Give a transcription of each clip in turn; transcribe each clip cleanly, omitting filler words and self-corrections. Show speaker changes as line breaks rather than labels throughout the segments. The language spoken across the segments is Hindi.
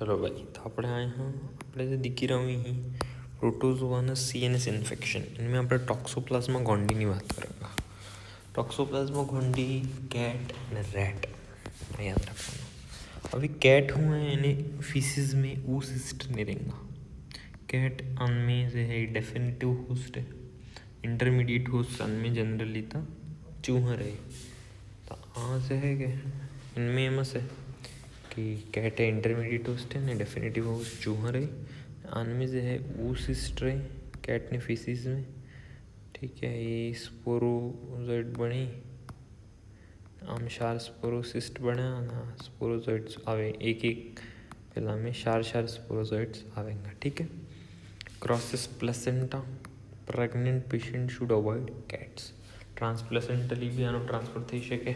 चलो भाई, तो આપણે અહીંયા આપણે જે દીખી રહી ही प्रोटोजोआना CNS इन्फेक्शन इनमें આપણે टॉक्सोप्लाज्मा गोंडीની વાત કરેગા। टॉक्सोप्लाज्मा गोंडी कैट અને रेट याद रखना। अभी कैट हुए यानी फीसिस में ऊसिस्ट नहीं रहेगा। कैट अनमें से है डेफिनेटिव होस्ट है, इंटरमीडिएट होस्ट अनमें जनरली था चूहा रहे। तो आ से है कि इनमें एम से कि कैट है इंटरमीडिएट होस्ट है ने डेफिनेटिव होस्ट चूहा रहे। अनमें से है ऊसिस्ट रहे कैट ने फीसिस में। ठीक है, ये स्पोरोजोइड बनी आम 4 स्पोरोसिस्ट बने ना स्पोरोजोइड्स आवे एक एक पहला में 4 स्पोरोजोइड्स आवेंगे। ठीक है, crosses placenta pregnant patient should avoid cats. Transplacentally भी आनो ट्रांसफर थी सके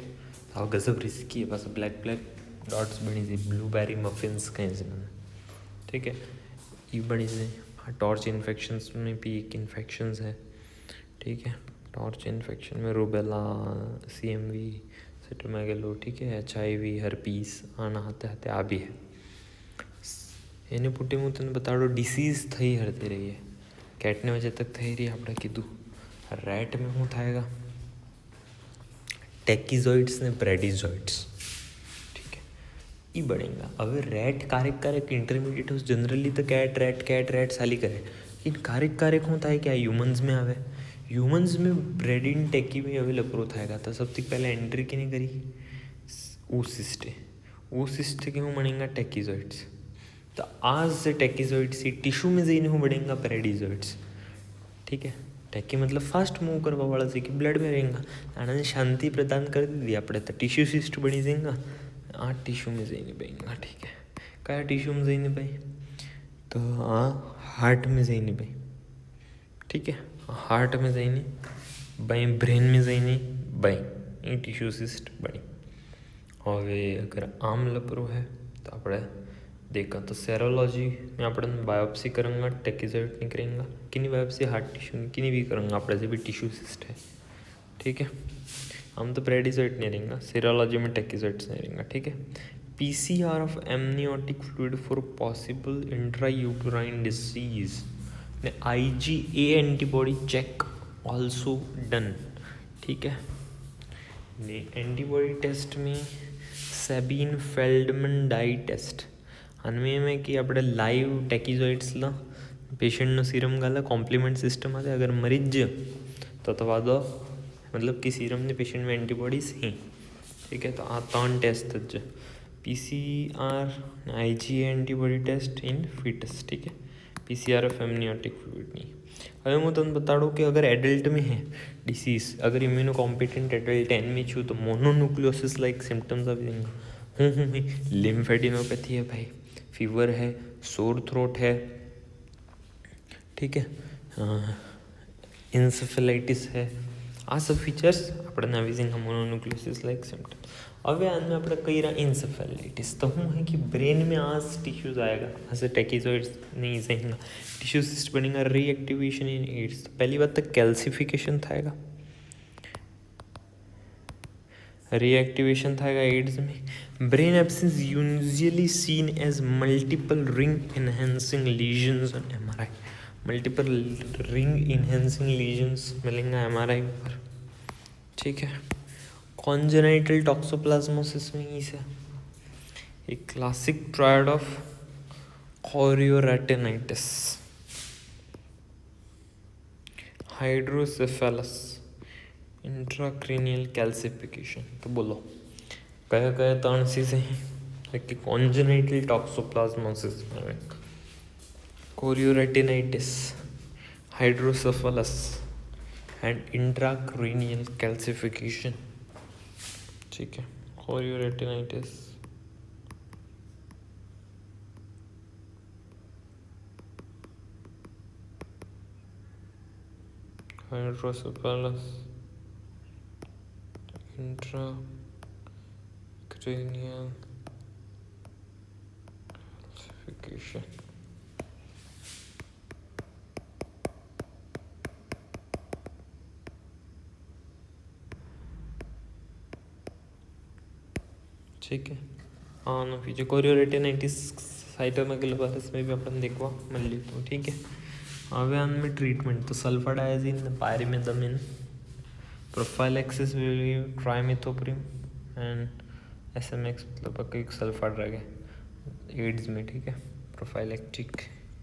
तो गजब रिस्की है। बस ब्लैक ब्लैक डॉट्स बनी थी ब्लूबेरी मफिन्स कहीं से। ठीक है, ये बनी से टॉर्च इन्फेक्शंस में भी एक इन्फेक्शंस है। ठीक है, टॉर्च इन्फेक्शन में रूबेला, CMV, सिटोमेगेलो, ठीक है, HIV, हर्पीस आना हाथे हाथे आ भी है। एने पुटे हूँ तने बताड़ो डिसीज थी हरती रही है। कैट ने वजह तक थी रही આપણે કીધું। रेट में શું थाएगा टेकिजॉइड्स ने ब्रेडिजॉइड्स। ठीक है, ये बढ़ेगा। अब रेट कार्यक कार्यक इंटरमीडिएट हो जनरली तो कैट रेट साली करे, लेकिन कार्यक कार्यक શું થાય कि ह्यूमन्स में आवे। ह्यूमन्स में ब्रेडिन टेकी में अभी लपरो थाएगा। तो सबसे पहले एंट्री किने करी ऊसिस्ट। ऊसिस्ट के हूँ बनेगा टेकिजॉइड्स। तो आज से टेकिजॉइड्स टिश्यू में जઈને हूँ बढ़ेगा ब्रेडिजॉइड्स। ठीक है, टेकी मतलब फास्ट मूव करवा वाला से कि ब्लड में रहेगा आने शांति प्रदान कर दी આપણે तो टिश्यू सिस्ट बनी जाएगा आ टिश्यू में जઈને बनेगा। ठीक है, क्या टिश्यू में जઈને भाई तो आ हार्ट में जઈને भाई। ठीक है, हार्ट में जઈને भाई ब्रेन में जઈને भाई ये टिश्यू सिस्ट बनी। और अगर आम लपरो है तो આપણે देखा तो सेरोलॉजी में अपन बायोप्सी करेंगे टेकिजॉइड निकलेंगे किनी बायोप्सी हार्ट टिश्यू किनी भी करेंगे अपने से भी टिश्यू सिस्ट है। ठीक है, हम तो ब्रेडिजॉइड नहीं रहेंगे, सेरोलॉजी में टेकिजॉइड्स नहीं रहेंगे। ठीक है, PCR of amniotic fluid for possible intrauterine disease ने IgA antibody check also done. ठीक है, एंटीबॉडी टेस्ट में सेबिन फेल्डमन डाई टेस्ट अनमें में कि આપણે લાઈવ ટેકિઝોઇડ્સના પેશન્ટનો સીરમ ગાલા કોમ્પ્લિમેન્ટ સિસ્ટમ આતે अगर मरीज तो दवा दो मतलब कि सीरम ने पेशेंट में एंटीबॉडीज ही। ठीक है, तो आ 3 टेस्ट ज PCR IgA एंटीबॉडी टेस्ट इन फीटस। ठीक है, PCR ऑफ एमनियोटिक फ्लूइड नहीं। હવે હું તમને બતાડું कि अगर एडल्ट में है डिसीज अगर इम्यूनो कॉम्पिटेंट एडल्ट 10 में छूँ तो mononucleosis like symptoms of lymphadenopathy है भाई, फीवर है, सोर थ्रोट है। ठीक है, इंसेफेलाइटिस है। आ सब फीचर्स अपने नवीजिंग मोनोन्यूक्लियोसिस लाइक सिम्टम। अब आज में अपने कई रहा इंसेफेलाइटिस तो हूँ है कि ब्रेन में आज टिश्यूज आएगा ऐसे टेकिजॉइड्स नहीं सहेगा टिश्यू सिस्ट बनेगा रीएक्टिवेशन इन एड्स। तो पहली बात तो कैल्सिफिकेशन थाएगा, रीएक्टिवेशन थाएगा एड्स में। Brain abscess usually seen as multiple ring enhancing lesions on MRI। Multiple ring enhancing lesions मिलेंगे MRI पर। ठीक है, कॉन्जेनाइटल टॉक्सोप्लाज्मोसिस में ही से एक classic triad of chorioretinitis, hydrocephalus, intracranial calcification. तो बोलो कया कया 3 चीज़ें हैं कि कॉन्जेनाइटल टॉक्सोप्लाज्मोसिस में chorioretinitis, hydrocephalus and intracranial calcification. ठीक है, कोरियोरेटिनाइटिस, हाइड्रोसेफेलस, इंट्राक्रेनियल कैल्सिफिकेशन। ठीक है, हाँ ना फीचर कोरियोरेटिनाइटिस साइटोमेगालोपाथस में भी अपन देखवा मिल तो ठीक है। હવે આની ટ્રીટમેન્ટ તો સલ્ફાડાયઝિન ને પાયરિમેથામિન, प्रोफाइलैक्सिस ट्राइमेथोप्रिम एंड SMX मतलब एक सल्फा ड्रग है एड्स में, ठीक है। प्रोफाइलैक्टिक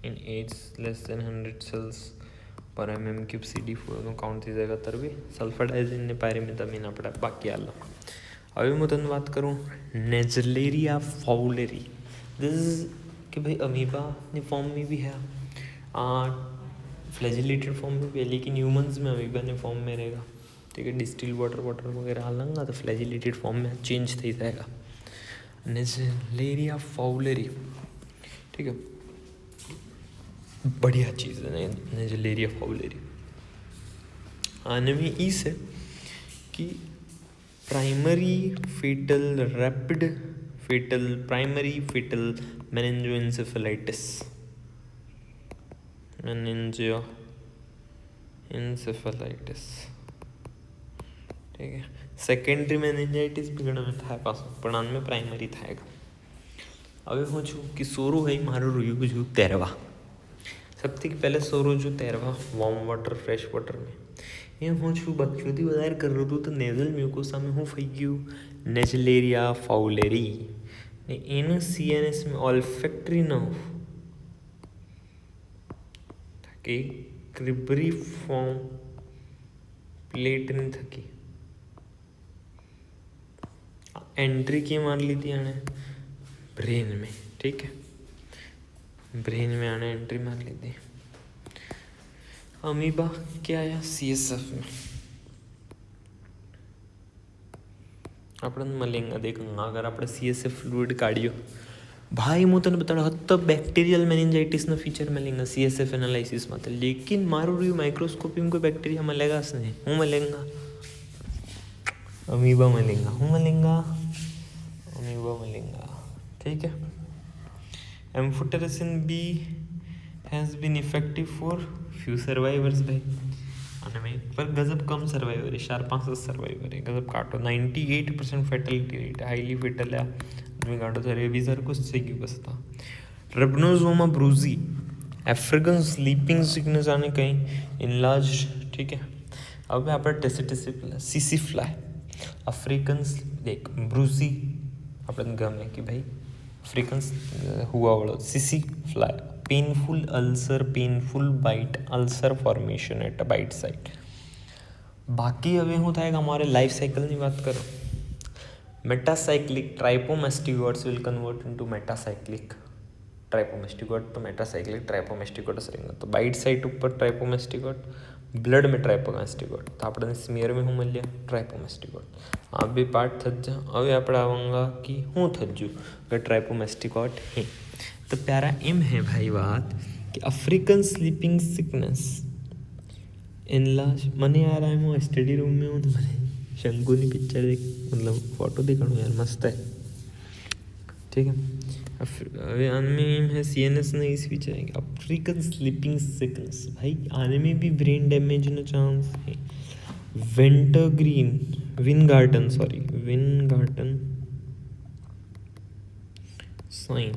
इन एड्स लेस देन 100 cells पर mm³ CD4 કાઉન્ટ થઈ જાય तर भी સલ્ફાડાયઝિન ને પાયરિમેથામિન આપણે બાકી આલો। હવે હું તને વાત કરું नेज़लेरिया फाउलेरी। दिस कि भाई अमीबा ने फॉर्म में भी है, फ्लैजिलेटेड फॉर्म में भी है, लेकिन ह्यूमंस में अमीबा ने फॉर्म में रहेगा, ठीक है। डिस्टिल वाटर वगैरह हालेंगे तो फ्लैजिलेटेड फॉर्म में चेंज थी जाएगा। नेज़लेरिया फाउलेरी, ठीक है, बढ़िया चीज़ है नेज़लेरिया फाउलेरी। आने में इस है कि प्राइमरी फेटल मेनिंजोएन्सेफेलाइटिस, ठीक है। सेकेंडरी मेनिंजाइटिस भी घणा में थाय पासो पण आन में प्राइमरी थायगा। હવે હું છું कि સોરો है मारो रुयु जो तैरवा, सबसे पहले सोरो जो तैरवा वार्म वाटर फ्रेश वाटर में ये हूँ छू बच्चों थी વધારે कर रहा तो नेजल म्यूकोसा में हूँ फई गयु नेज़लेरिया फाउलेरी ने एनु CNS में ऑल्फैक्टरी नर्व थकी क्रिबरी फॉर्म प्लेट ने थकी एंट्री की मार ली थी आने ब्रेन में, ठीक है। ब्रेन में आने एंट्री मार ली थी। अमीबा क्या आया CSF में अपन मलेंगे देखेंगे। अगर आप CSF फ्लूइड काढ़ियो भाई मैं तने बता तो बैक्टीरियल मेनिंजाइटिस ना फीचर मिलेंगे CSF एनालिसिस में, लेकिन मारो रही माइक्रोस्कोपी में कोई बैक्टीरिया मिलेगा नहीं, हूँ मिलेगा अमीबा मिलेगा, हूँ मिलेगा अमीबा मिलेगा, ठीक है। Amphotericin B has been effective for few survivors भाई आने में, पर गजब कम सर्वाइवर है, 4-5 सर्वाइवर है, गजब काटो 98% फैटलिटी रेट, हाईली फेटल है तुम्हें काटो तो रेबीजर को सीगी बसता। ट्रिपनोसोमा ब्रूजी अफ्रीकन स्लीपिंग सिकनेस आने कहीं इनलार्ज, ठीक है। अब यहाँ पर सीसी फ्लाई अफ्रीकन देख ब्रूजी अपन गम है कि भाई अफ्रीकन हुआ वाला सीसी fly painful bite ulcer formation at a bite site. बाकी હવે શું થાય કે અમારે લાઈફ સાયકલની વાત કરો, मेटासाइक्लिक ट्राइपोमेस्टिगोट्स विल कन्वर्ट इनटू मेटासाइक्लिक ट्राइपोमेस्टिगोट, तो मेटासाइक्लिक ट्राइपोमेस्टिगोट्स रहेंगे। तो बाइट साइट ऊपर ट्राइपोमेस्टिगोट, ब्लड में ट्राइपोमेस्टिगोट, तो આપણે સ્મિયર में શું મળ્યા ट्राइपोमेस्टिगोट। આ બે પાર્ટ થજો। હવે આપણે આવાંગા कि શું થજો કે ट्राइपोमेस्टिगोट है तो प्यारा एम है भाई बात कि अफ्रीकन स्लीपिंग सिकनेस इनलाज मने यार आए मैं स्टडी रूम में हूँ तो मैंने शंकुनी पिक्चर देख मतलब फोटो दिखाऊँ यार मस्त है, ठीक है। आने में है CNS नहीं इस फीचर है अफ्रीकन स्लीपिंग सिकनेस भाई आने में भी ब्रेन डैमेज ना चांस है। विनगार्टन साइन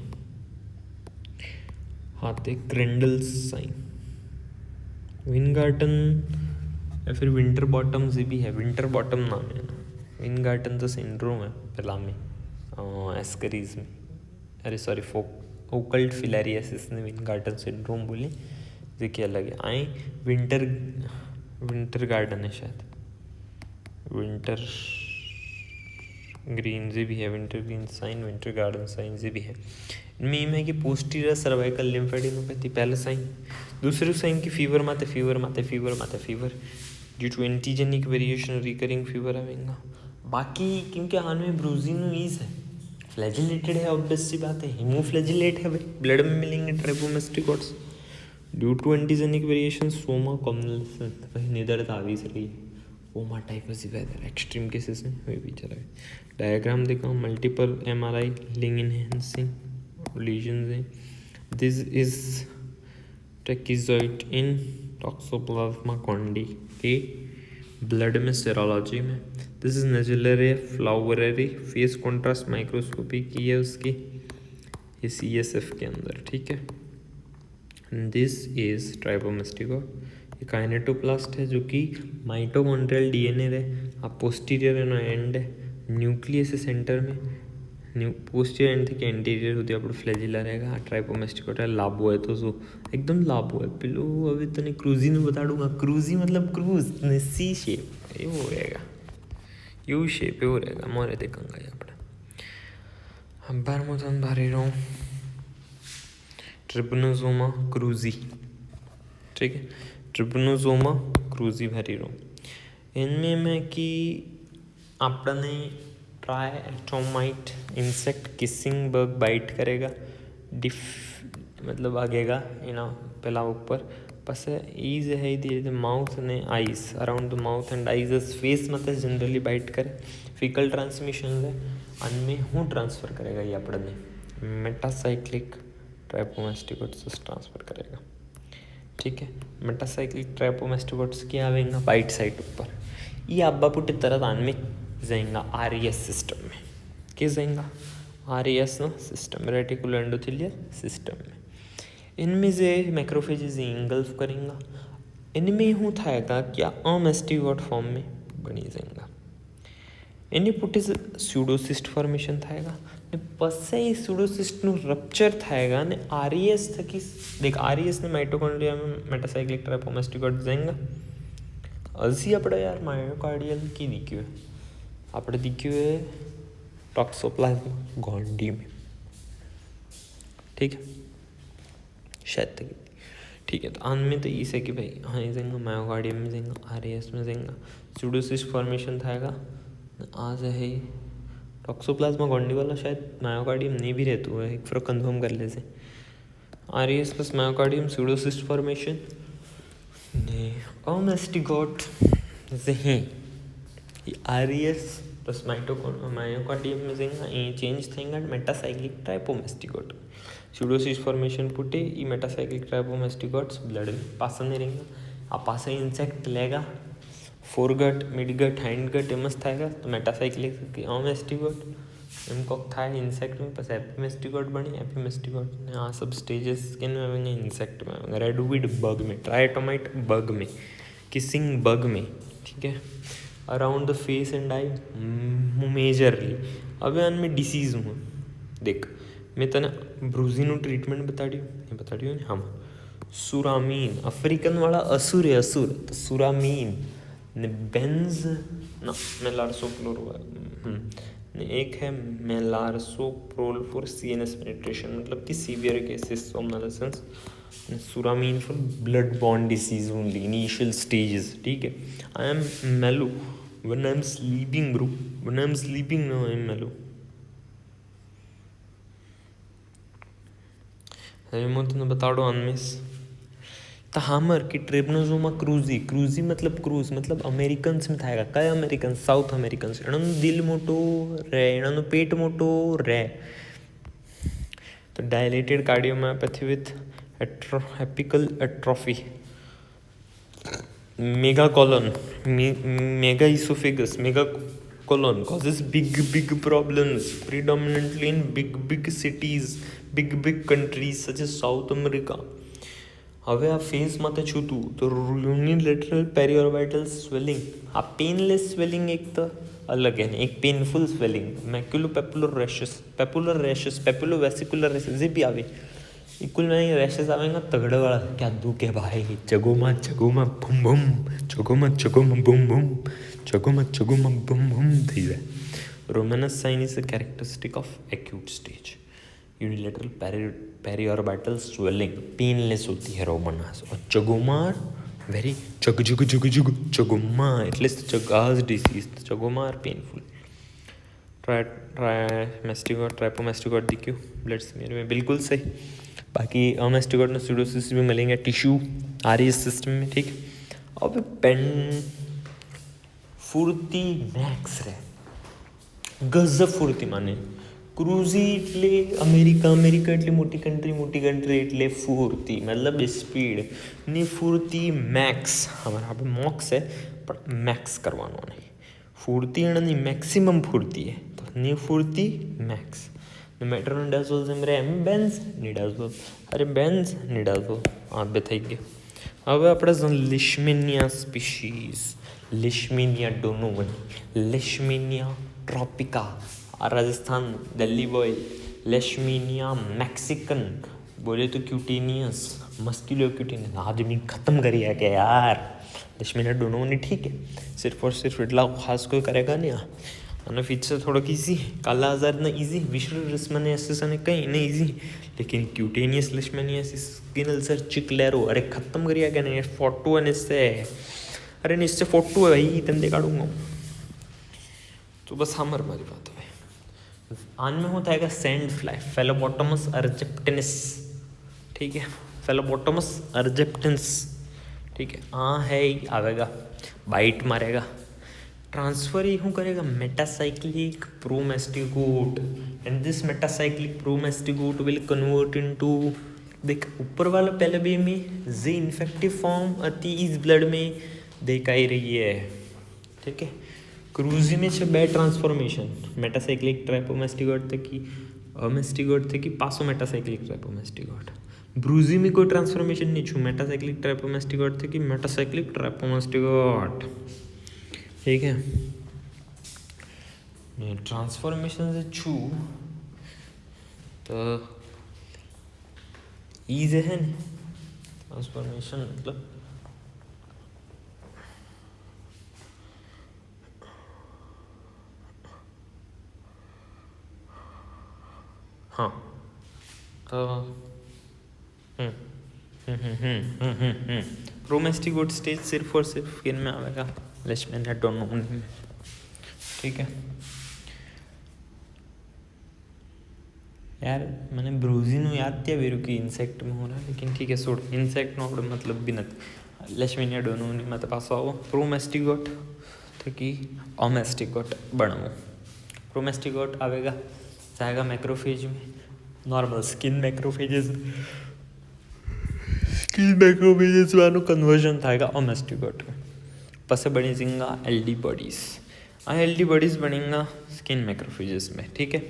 हाथे क्रेंडल साइन, विनगार्टन या फिर विंटर बॉटम से भी है, विंटर बॉटम नाम है ना। विनगार्टन तो सिंड्रोम है पहला में एस्करीज में, अरे सॉरी ओकल्ट फिलारियासिस ने विनगार्टन सिंड्रोम बोले जो कि अलग है। आए विंटर गार्डन है शायद, विंटर ग्रीन से भी है, winter green sign winter garden sign से भी है। इनमें है कि पोस्टीरियर सर्वाइकल लिम्फेडिनोपैथी पहला साइन, दूसरे साइन की fever fever due to antigenic variation recurring fever आवेगा। बाकी क्योंकि हाल में ब्रूजिन ईज है फ्लैजिलेटेड है, ऑब्वियस सी बात है, हीमोफ्लैजिलेट है भाई, ब्लड में मिलेंगे trypomastigotes due to antigenic variation सोमा कॉम्बलेसेंस भाई निदरता आ भी सही ओमा टाइफस वेदर एक्सट्रीम केसेस में हुए भी चला। डायग्राम देखा multiple MRI ring enhancing lesions हैं। This is tachyzoite in Toxoplasma gondii के ब्लड में सेरोलॉजी में। This is Naegleria fowleri phase contrast microscopy की है उसकी ये CSF के अंदर, ठीक है। This is trypomastigote. ये काइनेटोप्लास्ट है जो कि माइटोकॉन्ड्रियल DNA है। आप पोस्टीरियर एंड है, न्यूक्लियस है सेंटर में, પોસ્ટિયર એન્ડ થી એન્ટિરિયર સુધી આપણું ફ્લેજિલા रहेगा। આ ટ્રાઇપોમેસ્ટિકોટા લાંબો હોય તો શું એકદમ લાંબો હોય। પેલું હવે તને ક્રૂઝીનું બતાડુંગા, ક્રૂઝી मतलब ક્રૂઝ ને C શેપ એવો रहेगा, U શેપ એવો रहेगा। મોરે દેખંગા આપણે 12 તન ભારી રહું ट्रिपनोसोमा क्रूजी, ठीक है। ट्रिपनोसोमा क्रूजी भरी रो इनमें मैं कि आपने ट्राइटोमाइट इंसेक्ट किसिंग बग बाइट करेगा, डिफ मतलब आगेगा एना पेला ऊपर पस ईज है धीरे माउथ ने eyes around the mouth and eyes face मत जनरली बाइट करे। फिकल ट्रांसमिशन है अनमें हूँ ट्रांसफर करेगा ये अपने मेटासाइक्लिक ट्राइपोमेस्टिकोट्स ट्रांसफर करेगा, ठीक है। मेटासाइक्लिक ट्राइपोमेस्टिकोट्स क्या आवेगा बाइट साइट ऊपर, ये अब्बा पुटे तरह आन में जाएगा RES सिस्टम में। क्या जाएगा RES ना सिस्टम, रेटिकुलर एंडोथेलियल सिस्टम में। इनमें से मैक्रोफेजेस इंगल्फ करेंगे, इनमें हूँ थाएगा क्या अमेस्टिकोट फॉर्म में बनी जाएगा। एनी पुटे स्यूडोसिस्ट फॉर्मेशन थाएगा ने पसे स्यूडोसिस्टનું રપ્ચર થાएगा ने RES थकी देख RES ने माइटोकॉन्ड्रिया में मेटासाइक्लिक ट्राइपोमेस्टिकोट जाएगा। अजी આપણે यार मायोकार्डियल की दिक्યું है, આપણે दिक्યું है टॉक्सोप्लाज्मा गोंडी में, ठीक है शायद तक, ठीक है। तो आन में तो इसे कि भाई हाँ ये जाएगा मायोकार्डियम में जाएगा, RES में जाएगा, स्यूडोसिस्ट फॉर्मेशन थाएगा। आज है टॉक्सोप्लाज्मा गोंडी वाला शायद मायोकार्डियम नहीं भी रहता है, एक फर्क कंफर्म कर ले से। RES plus myocardium pseudocyst formation ने अमेस्टिकोट जहीं RES प्लस मायोकार्डियम में जाएगा ये चेंज थेंगा मेटासाइक्लिक ट्राइपोमेस्टिकोट स्यूडोसिस्ट फॉर्मेशन पुटे ये मेटासाइक्लिक ट्राइपोमेस्टिकोट्स ब्लड में पास नहीं रहेंगे। आ पास इंसेक्ट लेगा फोरगट मिडगट हैंडगट एम थाएगा तो मेटासाइक्लिक अमेस्टिकोट एम कोक थाए इंसेक्ट में बस एपिमेस्टिकोट बनी एपिमेस्टिकोट ने आ सब स्टेजेस के आवेंगे इंसेक्ट में आवेंगे। रेडवीड बग में, ट्राइटोमाइट बग में, किसिंग बग में, ठीक है। Around the face and I majorly. अब में डिसीज हूँ देख मैं तने ब्रूजीનું ट्रीटमेंट बता दी हम सुरामीन अफ्रीकन वाला असुर है असुर तो सुरामीन ने बेंज ना मेलार्सोप्रोल ने एक है मेलार्सोप्रोल फॉर CNS पेनिट्रेशन मतलब कि severe cases somnolence, suramin for blood borne disease only initial stages, ठीक है। I am mellow when I am sleeping bro, when I am sleeping no I am mellow. मैं तुम्हें बता दो अनमिस तो हमर की ट्रिपनोसोमा क्रूजी, क्रूजी मतलब क्रूज मतलब अमेरिकन्स में थाएगा। कई अमेरिकन साउथ अमेरिकन्स एनु दिल मोटो रे एनु पेट मोटो रे। तो dilated cardiomyopathy with apical atrophy, mega colon mega oesophagus mega colon causes big problems predominantly in big cities, big countries such as South America। હવે આ ફેસ માથે છૂતું તો યુનિલેટરલ પેરીઓર્बिटल સ્વેલિંગ, આ પેનલેસ સ્વેલિંગ એક તો अलग है, एक पेनफुल स्वेलिंग मैक्युलोपेपुलर रैशेस पेपुलोवेसिकुलर रैशेस ये भी आवे इक्वल में रैशेस आवेगा तगड़े वाला क्या दुखे भाई chagoma boom boom chagoma boom boom chagoma boom boom थी जाए। Romana's sign is a characteristic of acute stage unilateral periorbital swelling painless होती है रोमनस और जगोमार वेरी जगोमा एटलीस जगाज डिसीज जगोमार पेनफुल। ट्राइपोमेस्टिकोट दिक्यू ब्लड स्मीयर में बिल्कुल सही। बाकी अमेस्टिकोट में स्यूडोसिस भी मिलेंगे टिश्यू RES सिस्टम में, ठीक। अब पेन फुर्ती मैक्स रे गजब फुर्ती माने क्रूजी એટલે અમેરિકા એટલી મોટી કન્ટ્રી એટલે ફૂર્તી मतलब સ્પીડ ની ફૂર્તી મેક્સ हमारा पे मॉक्स है पर मैक्स करवानो नहीं फूर्ती नहीं मैक्सिमम फूर्ती है तो नी फूर्ती मैक्स મેટ્રોનિડાઝોલ જેમ એમ બેન્ઝ નિડાઝોલ અરે બેન્ઝ નિડાઝોલ આ બે થઈ ગયા. હવે આપણે લિશમિનિયા સ્પીશીઝ, લિશમિનિયા ડોનોવન, લિશમિનિયા ટ્રોપિકા, આ રાજસ્થાન દિલ્હી બોય, लेशमीनिया मैक्सिकन, बोले तो क्यूटेनियस, मस्क्यूलो क्यूटेनियस. आदमी खत्म करिए क्या यार. लेशमीनिया दोनों ने ठीक है, सिर्फ और सिर्फ इतना खास कोई करेगा नहीं. અને ફીચર થોડોક ઇઝી, કાલા આઝાદને ઇઝી, વિશ્રલ લિશ્મેનિયાસિસ અને કંઈ નહીં ઇઝી, लेकिन क्यूटेनियस लिश्मेनियासिस, स्किन अल्सर, चिकलेरो, अरे ख़त्म करिए क्या नहीं. फोटो है इससे, अरे नहीं इससे फोटो है भाई, तुम दिखाऊंगा. तो बस हमर हमारी बात है. आन में होता है सैंड फ्लाई, फेलोबोटमस अर्जेप्टेनिस. ठीक है, फेलोबोटमस अर्जेप्टेंस. ठीक है, हाँ है ही आवेगा, बाइट मारेगा. ट्रांसफर ही हूँ करेगा metacyclic promastigote, and this metacyclic promastigote will convert into, देख ऊपर वाला पहले भी में जे इन्फेक्टिव फॉर्म अति इस ब्लड में देखाई रही है. ठीक है, क्रूजी में छे बे ट्रांसफॉर्मेशन, मेटासाइक्लिक ट्राइपोमेस्टिगोट थे कि अमेस्टिगोट थे कि पासो मेटासाइक्लिक ट्राइपोमेस्टिगोट. ब्रूजी में कोई ट्रांसफॉर्मेशन नहीं छू, मेटासाइक्लिक ट्राइपोमेस्टिगोट थे कि मेटासाइक्लिक ट्राइपोमेस्टिगोट. ठीक है, ट्रांसफॉर्मेशन से छू तो ईज है ना. ट्रांसफॉर्मेशन मतलब हाँ तो प्रोमेस्टिगोट स्टेज सिर्फ और सिर्फ किन में आएगा, लेशमेनिया डोनोवन में. ठीक है यार, मैंने ब्रूजी नु याद किया वेरू की इंसेक्ट में हो रहा है, लेकिन ठीक है छोड़, इंसेक्ट नो मतलब भी नहीं. लेशमेनिया डोनोवन में तो पास आओ प्रोमेस्टिगोट तो कि ओमेस्टिगोट बनाओ. प्रोमेस्टिगोट आवेगा, जाएगा मैक्रोफेज में, normal skin macrophages, skin macrophages वालों कन्वर्जन थाएगा ओमेस्टिगोट में. पसे बनी जिंगा एलडी बॉडीज, आ एलडी बॉडीज बनेगा स्किन मैक्रोफेजेस में. ठीक है,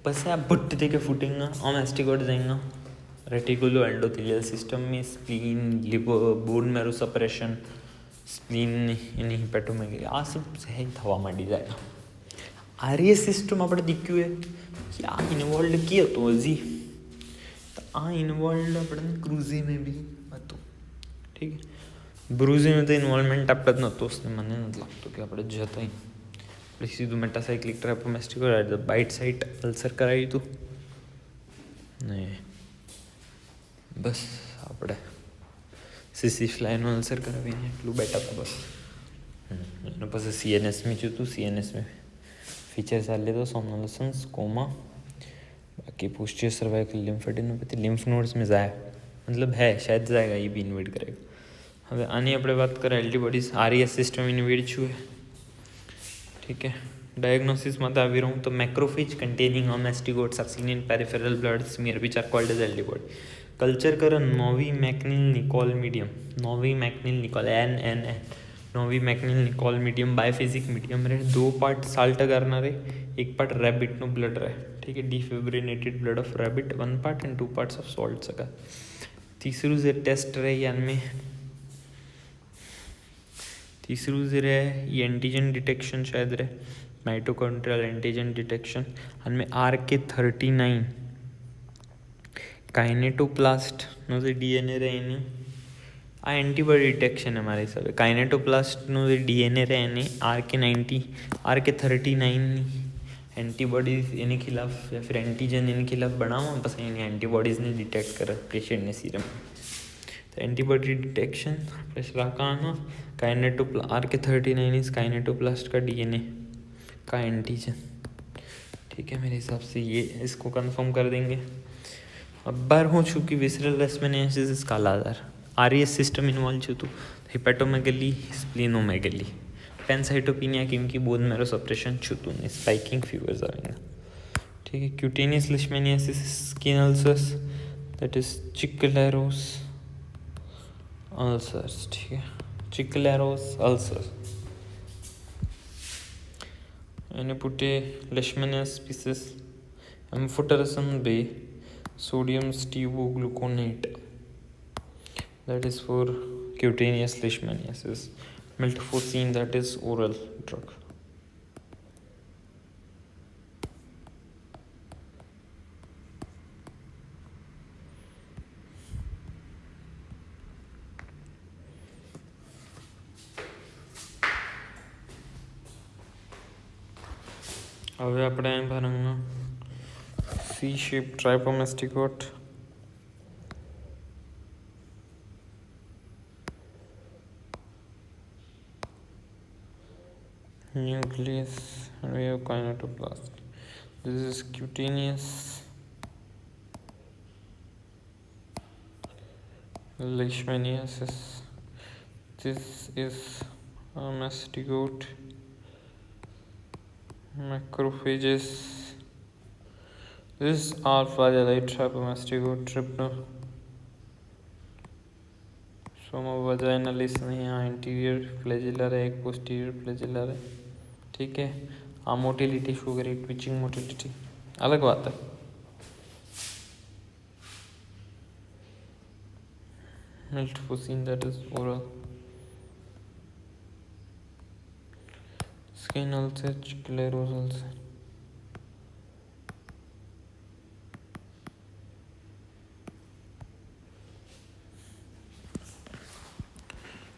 पसे आप बुट्ट दे के फूटेंगा ओमेस्टिगोट जाएगा रेटिकुलो एंडोथेलियल सिस्टम में, spleen, liver, bone marrow suppression, spleen in hepatomegaly आ सब है थवा मांडी जाएगा. आर्य सिस्टम આપણે દીખ્યું है कि आ इन्वॉल्व किया तो हजी, तो आ इन्वॉल्व આપણે ક્રુઝી में भी હતું. ठीक है, ब्रूजी में तो इन्वॉल्वमेंट આપણે જ નહોતું, મને નથી લાગતું કે આપણે જતા આપણે સીધું મેટાસાઇક્લિક ટ્રાઇપોમેસ્ટિક બાઇટ સાઇટ અલ્સર કરાવ્યું હતું ને, બસ આપણે સીસી ફ્લાયનું અલ્સર કરાવીને એટલું બેટા હતા બસ. એના પછી સીએનએસમાં જોતું, સીએનએસમાં फीचर्स आ तो सोमनोलेसेंस, कोमा, बाकी पोस्टियर सर्वाइकल लिम्फेडिनोपैथी, लिम्फ नोड्स में जाए मतलब है शायद जाएगा, ये भी इन्वेड करेगा. હવે આની આપણે વાત કરીએ એન્ટીબોડીઝ, આરઈએસ સિસ્ટમ ઇન્વેડ છું. ठीक है, डायग्नोसिस में આવી રહું तो macrophage containing amastigotes are seen in peripheral blood smear which are called as antibody. Culture कर Novy MacNeal Nicolle medium, Novy MacNeal Nicolle NNN, Novy MacNeal Nicolle medium biphasic medium रहे. 2 पार्ट साल्ट करना रहे, 1 पार्ट रेबिट नो ब्लड रहे. ठीक है, defibrinated blood of rabbit 1 part and 2 parts of salt सका. तीसरू से टेस्ट रहे यान में, तीसरू से रहे ये एंटीजन डिटेक्शन शायद रहे, माइटोकॉन्ड्रियल एंटीजन डिटेक्शन. हमें RK39 काइनेटोप्लास्ट नो से डीएनए रहे ने, आ एंटीबॉडी डिटेक्शन है हमारे हिसाब से. काइनेटोप्लास्ट नो से डीएनए रहे ने, RK39 एंटीबॉडीज इन्हें खिलाफ या फिर एंटीजन इनके खिलाफ बनाओ, बस इन्हें एंटीबॉडीज ने डिटेक्ट कर पेशेंट ने सीरम. तो एंटीबॉडी डिटेक्शन प्लस राकाना RK39 इस काइनेटोप्लास्ट का डीएनए का एंटीजन. ठीक है, मेरे हिसाब से ये इसको कंफर्म कर देंगे. अब बार हो चुकी विसरल लेशमेनियासिस कालाजार, आरईएस सिस्टम इन्वॉल्व छू तो हिपेटोमेगली, स्प्लीनोमेगली, पेनसाइटोपिनिया क्योंकि बोन मैरो सप्रेशन छूतू नहीं, स्पाइकिंग फीवर्स आएंगे. ठीक है, cutaneous leishmaniasis, skin ulcers that is chiclero ulcers. ठीक है, चिकलेरोस अल्सर्स એને પૂટે Leishmania species Amphotericin B, sodium stevogluconate, that is for cutaneous leishmaniasis. Miltefosine, that is oral drug. હવે આપણે ભરંગા C shape trypomastigot, nucleus, and we have kinetoplast. This is cutaneous leishmaniasis. This is a mastigote, macrophages. This is R-flagellate trypomastigote trypnosoma vaginalis नहीं, यहाँ इंटीरियर फ्लैजिलर है, एक पोस्टीरियर फ्लैजिलर है, ठीक है। हाँ मोटिलिटी शो करी, ट्विचिंग मोटिलिटी अलग बात है। Miltefosine, that is oral. Skin ulcer, sclerose ulcer.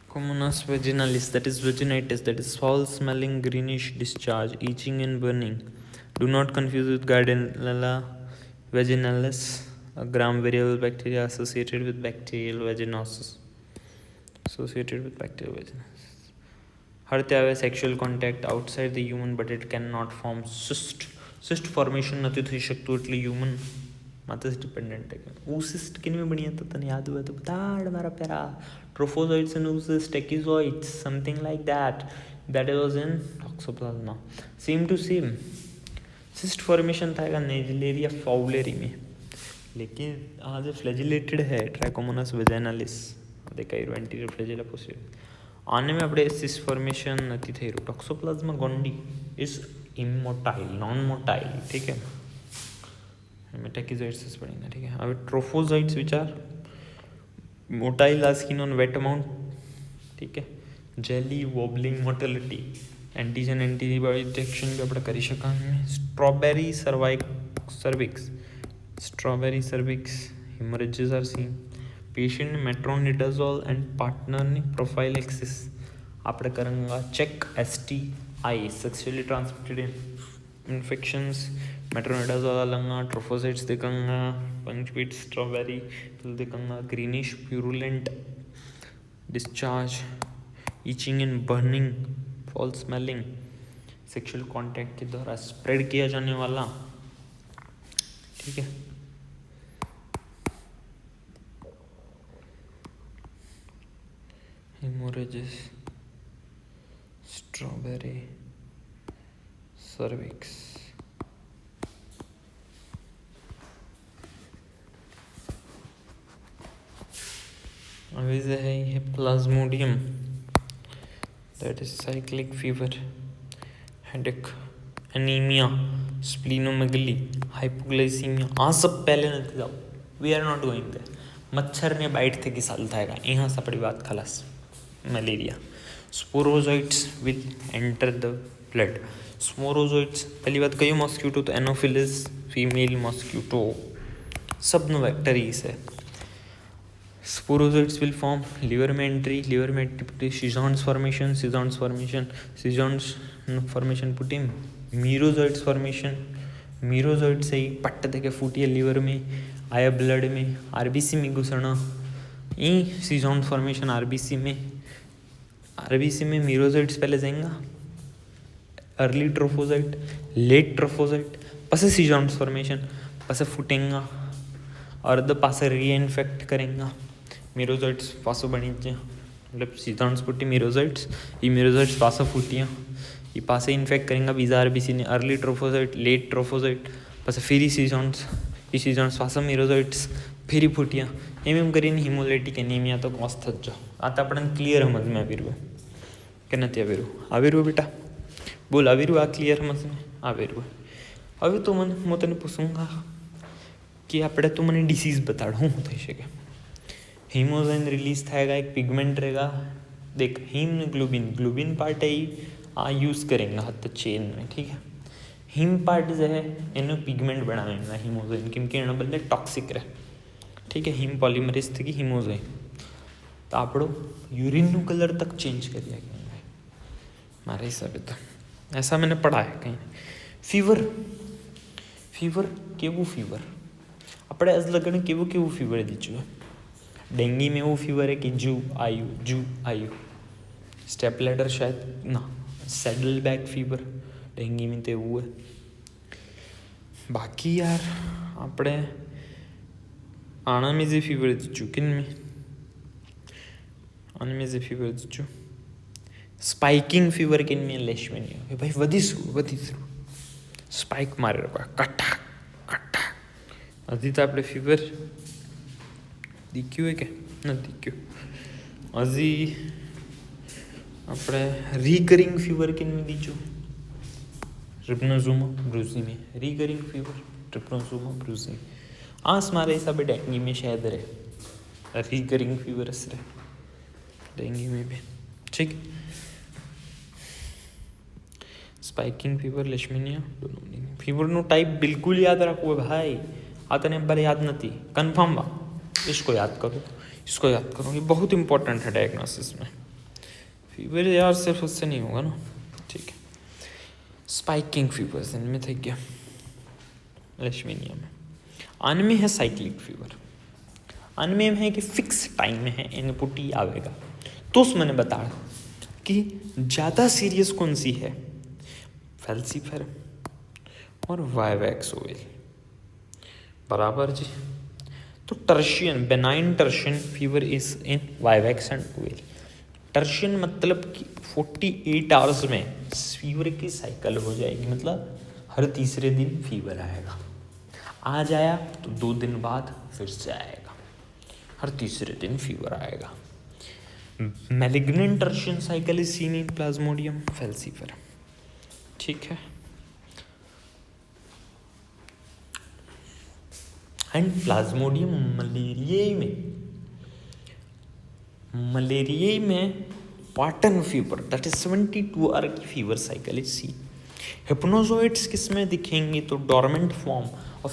Commonas vaginalis, that is vaginitis, that is foul smelling greenish discharge, itching and burning. Do not confuse with Gardnerella vaginalis, a gram-variable bacteria associated with bacterial vaginosis. हरते sexual contact outside the human, but it cannot form cyst. Cyst formation નથી થઈ શકતું, એટલે human मात्र डिपेंडेंट है। oocyst किन में बढ़िया था, तने याद हुआ तो बता हमारा प्यारा trophozoites and oocyst tachyzoites something like that was in Toxoplasma. Same to same cyst formation था नेजिलेरिया फाउलेरी में, लेकिन आज फ्लैजिलेटेड है ट्राइकोमोनास वेजाइनालिस, देखायरू एंटीरियर फ्लैजिला पोस्टीरियर। आने में આપણે સિસ્ટ ફોર્મેશન નથી થઈ રહ્યું। ટોક્સોપ્લાઝ્મા ગોન્ડી ઇઝ ઇમોટાઇલ, નॉन मोटाइल, ठीक है। मेटाकिजोइड्स पढ़ेंगे, ठीक है। अब trophozoites which are motile seen on wet mount, ठीक है। Jelly wobbling motility, antigen antibody detection भी આપણે કરી શકાય। Strawberry cervix haemorrhages are seen. Patient metronidazole and partner ने प्रोफाइलेक्सिस આપણે કરાંગા check STI sexually transmitted infections. Metronidazole अलंगा, ट्रोफोसाइट्स दिखांगा, पंक्चुएट स्ट्रॉबेरी दिखांगा, greenish purulent discharge, itching and burning, foul smelling, sexual contact के द्वारा स्प्रेड किया जाने वाला, ठीक है। Haemorrhages, strawberry cervix. अभी से है ये Plasmodium, that is cyclic fever, headache, anaemia, splenomegaly, hypoglycaemia. आ सब पहले न जाओ, we are not going there. मच्छर ने बाइट थे कि साल थाएगा, यहाँ से अपनी बात खलास। Malaria, sporozoites will enter the blood. Sporozoites पहली बात कई मॉस्क्यूटो तो एनोफिलिस फीमेल मॉस्क्यूटो, सब नो वेक्टरीज है। स्पोरोजोइट्स विल फॉर्म लिवर में एंट्री, लिवर में सीजॉन्स फॉर्मेशन पुट इन मीरोजोइट्स फॉर्मेशन। मीरोजोइट से ही पट्ट देके फूटी है लिवर में, आया ब्लड में, आरबीसी में घुसना, ई सीजॉन्स फॉर्मेशन आरबीसी में मीरोजोइट्स पहले जाएंगा, अर्ली ट्रोफोजाइट, लेट ट्रोफोजाइट, पासे सीजॉन्स फॉर्मेशन, पासे फूटेंगा और द पासे रीइन्फेक्ट करेंगा। मीरोजोइट्स पासो बनी मतलब सीजॉन्स फूटी मीरोजोइट्स, ये मीरोजोइट्स पासो फूटियाँ, ये पासे इन्फेक्ट करेंगा बीजा आरबीसी ने, अर्ली ट्रोफोजाइट, लेट ट्रोफोजाइट, पासे फिर सीजॉन्स, ये सीजॉन्स पासो मीरोजोइट्स, फिर फूटियाँ, एम કરીને હિમોલાઇટિક એનિમિયા તો કોસ થજો। આ તો આપણને ક્લિયર સમજમાં આવીરું કે નથી આવીરું? આવીરું બેટા, બોલ આવીરું? આ ક્લિયર સમજમાં આવીરું? હવે તો હું તને પૂછુંગા કે આપણે તો મને ડિસીઝ બતાડ શું થઈ શકે. हीमोजाइन रिलीज थाएगा, एक पिगमेंट रहेगा. देख हीम ने ग्लोबिन पार्ट है आ यूज़ करेंगे हाथ चेन में. ठीक है, हीम पार्ट जो है एनो पिगमेंट बनावेगा हीमोजाइन केम के एना बदले टॉक्सिक रहे. ठीक है, हीम पॉलीमरेज थी हीमोजाइन तो આપણો यूरिन कलर तक चेंज कर दिया गया हमारे हिसाब तो. ऐसा मैंने पढ़ा है कहीं. फीवर केवू फीवर આપણે आज लगन केवू फीवर दीचू. डेंगी में वो फीवर है कि जू आयु. स्टेप लैडर शायद ना, सैडल बैक फीवर डेंगी में तो वो है. बाकी यार આપણે આનામાં જે ફીવર દીચું કિનમે આનામાં જે ફીવર દીચું સ્પાઇકિંગ ફીવર કિનમે લેશમેનિયા ભાઈ વધીશું સ્પાઇક મારે કટા હજી તો આપણે ફીવર દીખ્યું હોય કે નથી દીખ્યું. હજી આપણે રિકરિંગ ફીવર કિનમે દીચું ट्रिप्नोसोमा ब्रूजी में. Recurring fever Trypanosoma brucei. आस हमारे हिसाब से डेंगी में शायद रहे रिकरिंग फीवर रहे डेंगी में भी. ठीक, स्पाइकिंग फीवर लेशमेनिया फीवर नो टाइप बिल्कुल याद रखो भाई. आ तने बार याद नहीं कन्फर्म बा. इसको याद करो ये बहुत इंपॉर्टेंट है डायग्नोसिस में. फीवर यार सिर्फ उससे नहीं होगा ना. ठीक है, स्पाइकिंग फीवर्स इनमें थे क्या लेशमेनिया में. आनमें है साइक्लिक फीवर. आनमें है कि फिक्स टाइम में है इनपुट ही आवेगा. तो उस मैंने बता कि ज़्यादा सीरियस कौन सी है, फैल्सीफेरम और वाइवैक्स ऑयल. बराबर जी. तो tertian benign tertian fever is in vivax and oil. Tertian मतलब कि 48 आवर्स में फीवर की साइकिल हो जाएगी. मतलब हर तीसरे दिन फीवर आएगा. आज आया तो 2 दिन बाद फिर से आएगा. हर तीसरे दिन फीवर आएगा. Malignant tertian cycle is seen in plasmodium falciparum. ठीक है, एंड प्लाज्मोडियम मलेरिया में पाटन फीवर दैट इज 72 आवर की fever cycle is seen. Hypnozoites किस में दिखेंगे तो dormant form of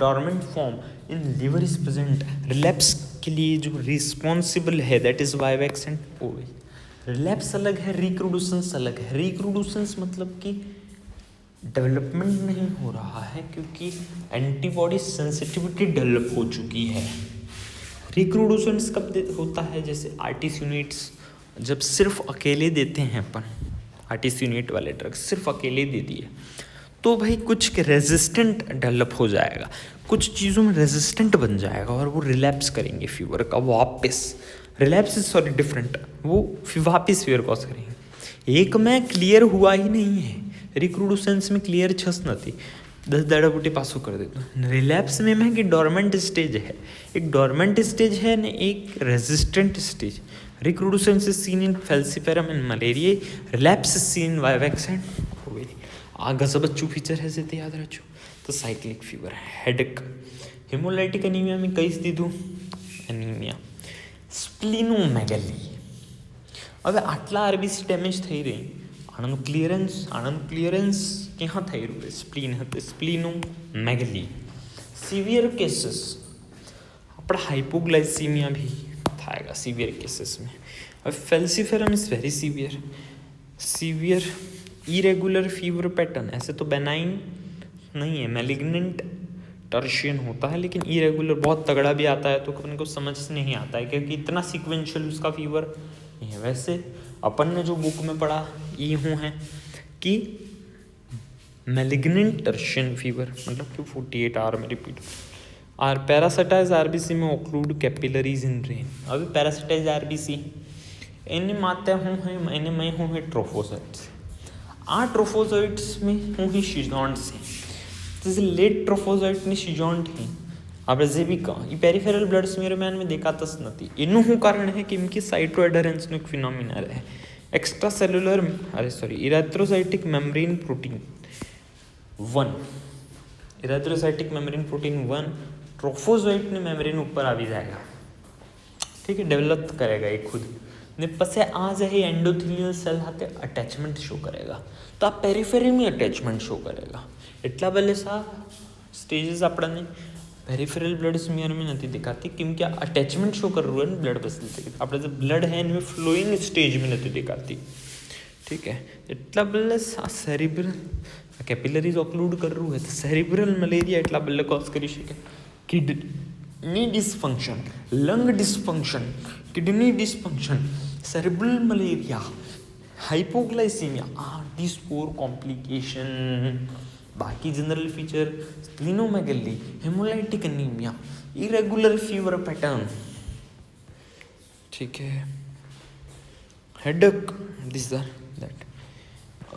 dormant form in liver is present. Relapse के लिए जो रिस्पॉन्सिबल है that is vivax and ovale. Relapse अलग है, रिक्रूडेसेंस अलग है. रिक्रूडेसेंस मतलब कि डेवलपमेंट नहीं हो रहा है क्योंकि एंटीबॉडी सेंसिटिविटी डेवलप हो चुकी है. रिक्रूडेसेंस कब होता है, जैसे आर्टिस्यूनेट्स जब सिर्फ अकेले देते हैं अपन, आर्टिस्यूनेट वाले ड्रग्स सिर्फ अकेले दे दिए तो भाई कुछ रेजिस्टेंट डेवलप हो जाएगा, कुछ चीज़ों में रेजिस्टेंट बन जाएगा और वो रिलैप्स करेंगे फीवर का वापस. रिलैप्स सॉरी डिफरेंट, वो वापस फीवर कॉज करेंगे. एक में क्लियर हुआ ही नहीं है, रिक्रूडेसेंस में क्लियर छस नहीं 10 दाड़ा बूटे पासो कर देता. रिलैप्स में मैं कि डोरमेंट स्टेज है, एक डोरमेंट स्टेज है न एक resistant stage. Recrudescence is seen in falciparum and malaria. Relapse is seen in vivax and ovale. आगे सब अच्छू फीचर है से याद रखो. तो cyclic fever, headache, haemolytic anaemia में कई दीधुं एनीमिया, स्प्लिनोमेगली. હવે આટલા આરબીસી ડેમેજ થઈ રહી, આણંદ ક્લિયરન્સ ક્યાં થઈ રહ્યું છે, સ્પ્લીન હતું, સ્પ્લિનોમેગલી. सीवियर केसेस अपना हाइपोग्लाइसीमिया भी थाएगा सीवियर केसेस में. अब falciparum is very severe irregular fever pattern. ऐसे तो बेनाइन नहीं है, मैलिग्नेंट टर्शियन होता है लेकिन इरेगुलर बहुत तगड़ा भी आता है तो अपन को समझ नहीं आता है क्योंकि इतना सीक्वेंशियल उसका फीवर नहीं है. वैसे अपन ने जो बुक में पढ़ा ये हूँ है कि मैलिग्नेंट टर्शियन फीवर मतलब कि 48 आवर में रिपीट. और पैरासिटाइज आरबीसी में ओक्लूड कैपिलरीज इन ब्रेन. अभी पैरासिटाइज आरबीसी इन्हें माते हूँ है, मैंने मैं हूँ है ट्रोफोसाइट्स. आ ट्रोफोसाइट्स में हूँ ही शिजॉन्ट्स हैं. जैसे लेट ट्रोफोसाइट ने शिजॉन्ट हैं આપણે જે બી કહો એ પેરિફેરલ બ્લડ સ્મીયરમેન में દેખાતા જ નથી. એનું શું કારણ છે કે એમકી સાઇટો એડરન્સનું એક ફિનોમિના રહે. Extra cellular erythrocytic membrane protein 1 erythrocytic membrane protein 1 trophozoite ने मेम्ब्रेन ऊपर આવી जाएगा, ठीक है, डेवलप करेगा ये खुद ने पसे आ जाए एंडोथेलियल सेल हाथे अटैचमेंट शो करेगा, तो आ पेरिफेरी में अटैचमेंट शो करेगा. એટલા બલે સા સ્ટેजेस આપણને पेरिफेरल ब्लड स्मीयर में नहीं दिखाती क्योंकि अटैचमेंट शो कर रहा है ब्लड वेसल से. આપણે जो ब्लड है इनमें फ्लोइंग स्टेज में नहीं दिखाती, ठीक है. એટલા બલે આ સેरिब्रल कैपिलरीज ऑक्लूड कर रहा है तो सेरिब्रल मलेरिया એટલા બલે कॉज કરી શકે. Kidney dysfunction, lung dysfunction, kidney dysfunction, cerebral malaria, hypoglycaemia are this 4 complication. बाकी general feature splenomegaly, haemolytic anaemia, irregular fever pattern, ठीक है, हेडेक, दिस आर दैट.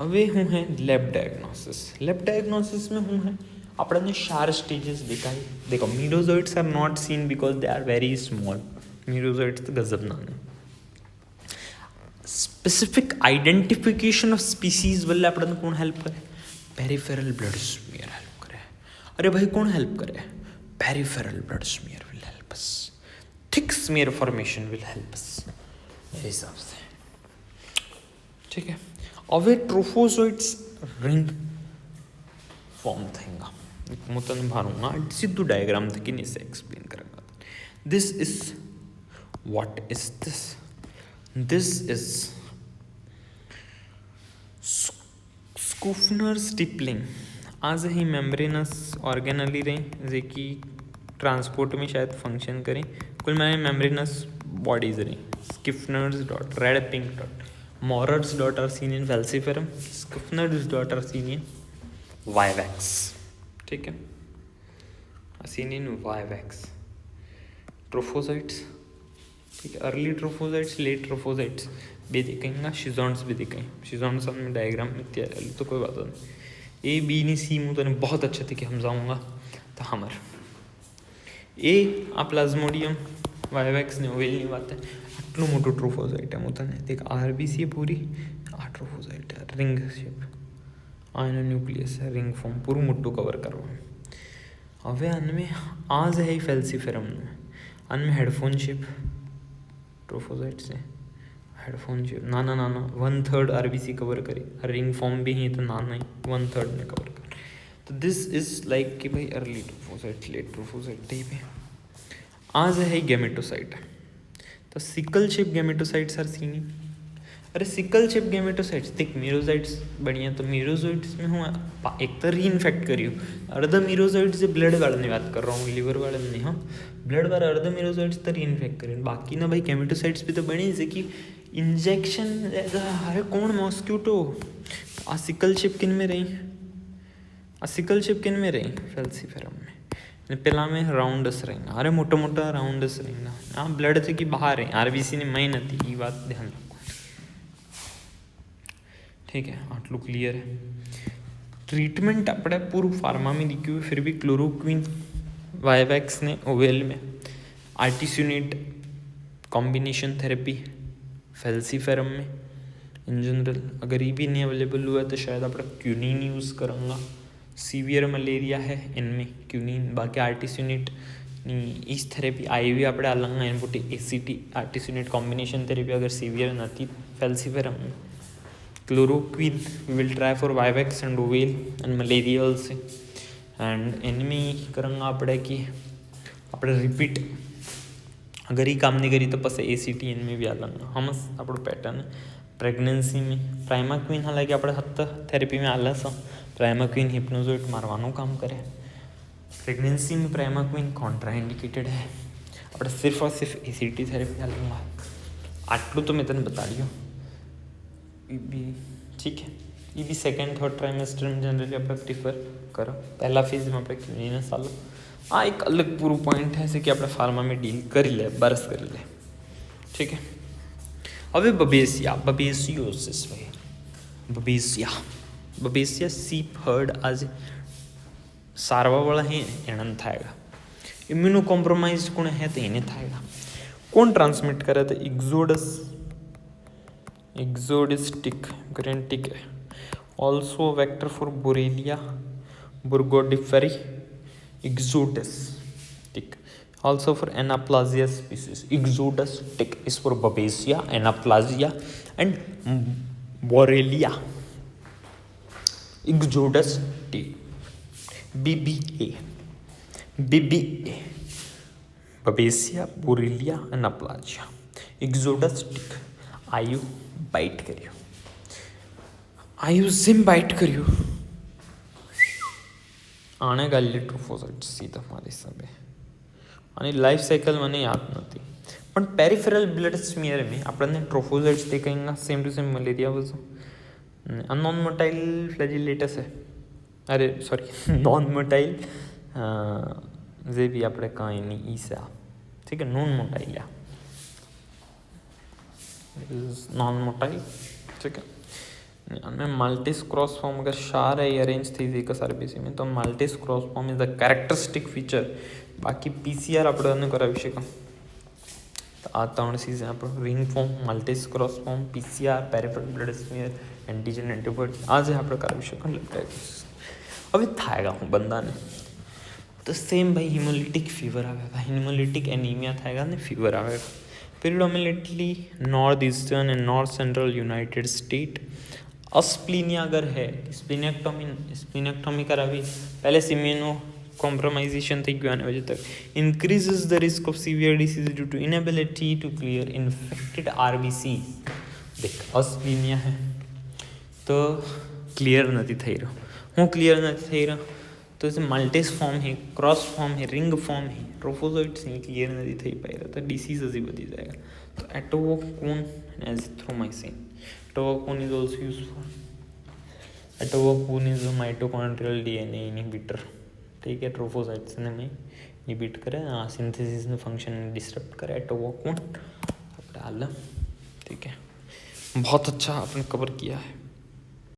હવે હું है લેબ ડાયગ્નોસિસ. લેબ ડાયગ્નોસિસ में હું है આપણને 4 સ્ટેजेस दिखाई. देखो merozoites are not seen because they are very small. Merozoites तो गजब नाने. स्पेसिफिक आइडेंटिफिकेशन ऑफ स्पीसीज वाले આપણને કોણ હેલ્પ કરે? पेरिफेरल ब्लड स्मीयर हेल्प करे. अरे भाई कौन हेल्प करे? Peripheral blood smear will help us. Thick smear formation will help us मेरे हिसाब से, ठीक है. હવે ट्रोफोजोइट्स रिंग फॉर्म થેંગા. હું તને ભારુંગા સીધું ડાયાગ્રામ થકી નીચે એક્સપ્લેન કરાંગા. This is what is this? This is Schuffner's stippling. आज ही मेम्ब्रेनस ऑर्गेनली रही जे कि ट्रांसपोर्ट में शायद फंक्शन करें. कुल मैंने मेम्ब्रेनस बॉडीज रही. Schuffner's dot red pink dot, Maurer's dot are seen in falciparum, Schuffner's dot are seen in vivax, ठीक है, सीन इन वाइवैक्स. ट्रोफोसाइट्स, ठीक है, अर्ली ट्रोफोसाइट्स, लेट ट्रोफोसाइट्स भी दिखेंगे. शिजॉन्स भी दिखें. शिजॉन्स में डायग्राम में तैयार तो कोई बात नहीं. ए बी नहीं सी मुँह तो बहुत अच्छे थे कि हम जाऊँगा तो हमर ए आ प्लाज्मोडियम वाइवैक्स ने ओवेल नहीं बात है. आटलू मोटू ट्रोफोसाइट है मुँह ने देख. आरबीसी है पूरी, आ ट्रोफोसाइट है रिंग शेप, आयन न्यूक्लियस है रिंग फॉर्म पूरू मोटू कवर करवा. હવે આનमें आज है फेल्सीफेरम में आनमें हेडफोन शेप ट्रोफोसाइट से हेडफोन शेप नाना नाना 1/3 आरबीसी कवर करे. रिंग फॉर्म भी है तो नाना ही 1/3 ने कवर कर. तो दिस इज लाइक कि भाई early trophocyte, late trophocyte type है. आज है गैमेटोसाइट. तो सिकल शेप गैमेटोसाइट्स आर सीनी. अरे सिकल शेप गैमेटोसाइट्स देख मीरोसाइट्स बढ़िया. तो मीरोसाइट्स में हूँ एक तो री इन्फेक्ट करी अर्ध मीरोसाइट्स से ब्लड वाले की बात कर रहा हूँ, लिवर वाले नहीं. हाँ ब्लड वाले अर्ध मीरोसाइट्स तो री इन्फेक्ट करी. बाकी ना भाई गैमेटोसाइट्स भी तो बनी जैसे कि इंजेक्शन. अरे कौन मॉस्क्यूटो. आ सिकल शेप किन में रही? आ सिकल शेप किन में रही? फेल्सीफेरम में. पेला में राउंडस रहेंगे. अरे मोटा मोटा राउंडस रहेंगे. हाँ ब्लड थे कि बाहर है. आरबीसी ने मई नहीं, ये बात ध्यान रखो, ठीक है. आटलू क्लियर है. ट्रीटमेंट अपने पूर्व फार्मा में दिखी हुई फिर भी क्लोरोक्विन वाइवैक्स ने ओवेल में, आर्टिसुनेट कॉम्बिनेशन थेरेपी फेल्सीफेरम में इन जनरल. अगर ये भी नहीं अवेलेबल हुआ तो शायद अपना क्यूनिन यूज़ करूँगा. सीवियर मलेरिया है इनमें क्यूनिन. बाकी आर्टिसुनेट इस थेरेपी आई भी अपने अलग input ACT artesunate combination therapy अगर सीवियर नहीं फेल्सीफेरम में. Chloroquine we will try for vivax and ovale and malaria also. And इनमें करूँगा अपने कि अपने रिपीट अगर ये काम नहीं करी तो पस एसीटी इनमें भी अलग हम આપણું પેટર્ન. પ્રેગ્નન્સી में પ્રાઇમાક્વિન હાલાકી આપણે હત્ત થેરેપી में आला सा પ્રાઇમાક્વિન हिप्नोजोइट मारવાનું काम करे. प्रेगनेंसी में प्राइमाक्विन कॉन्ट्राइंडिकेटेड है. આપણે सिर्फ और सिर्फ एसीटी थेरेपी आलूँगा. आटलू तो मैं तने बता दियो. ये भी ठीक है. ये भी सेकेंड थर्ड ट्राइमेस्टर में जनरली आप प्रीफर करो. पहला फेज में आप क्यों सालो आ एक अलग पूरा पॉइंट है ऐसे कि આપણે फार्मा में डील कर ले बरस कर ले, ठीक है. હવે બબેસિયા બબેસિયોસિસ ભાઈ બબેસિયા सीप हर्ड आज सारवावाला है एणन थाएगा. इम्यूनो कॉम्प्रोमाइज कोण है तो इन्हें थाएगा. कौन ट्रांसमिट करे तो एक्सोडिस्टिक ग्रेंटिक also vector for Borrelia burgdorferi exodus, tick. Also for Anaplasia species, exodus, tick, is for Babesia, Anaplasia, and Borrelia. Exodus, tick. BBA, Babesia, Borrelia, Anaplasia. Exodus, tick. आयु बाइट કર્યું, આયુ ઝીમ બાઇટ કર્યું, આણે ગાલી ટ્રોફોસાઇટ્સ સીધા મારી હિસાબે. અને લાઈફ સાયકલ મને યાદ નથી, પણ પેરિફેરલ બ્લડ સ્મિયર में આપણને ટ્રોફોસાઇટ્સ દેખાएंगा सेम टू सेम मलेरिया वजह. नॉन मोटाइल फ्लैजिलेटस है, अरे सॉरी नॉन मोटाइल जे भी આપણે કાંઈ નહીં ઈસા, ठीक है, नॉन मोटाइल या नॉन मोटाइल, ठीक है. में माल्टिस क्रॉस फॉर्म अगर शार है अरेंज थी थी सारे पीसी में, तो Maltese cross form is the characteristic feature. बाकी पीसीआर આપણે કરાવી શકીએ. તો આ ત્રણ ચીજ આપણે ring form, Maltese cross form, PCR, peripheral blood smear, antigen antibody, આ જે આપણે કરાવી શકીએ. હવે થાયગા હું બંદાને તો સેમ ભાઈ હિમોલિટિક ફીवर आएगा, હિમોલિટિક एनीमिया थाएगा ने फीवर आएगा. Predominantly north eastern and north central United State. Asplenia अगर है, स्प्लीनेक्टोमी करावी, पहले इम्यूनो कॉम्प्रोमाइजेशन थी गया वजह तक, increases the risk of severe disease due to inability to clear infected RBC. देख अस्प्लीनिया है तो क्लियर नहीं थी रहा, हूँ क्लियर नहीं थी रहा, तो इसे मल्टिस फॉर्म है, क्रॉस फॉर्म है, रिंग फॉर्म है, ट्रोफोसाइट्स नहीं क्लियर नहीं थी पाई रहा, तो डिसीज ही बढ़ी जाएगा. तो atovaquone azithromycin, atovaquone is also use for, atovaquone is a mitochondrial DNA inhibitor, ठीक है. ट्रोफोसाइट्स ने में इनहिबिट करे, सिंथेसिस ने फंक्शन डिस्टर्ब करे, एटोवोकोन डाला, ठीक है. बहुत अच्छा आपने कवर किया है.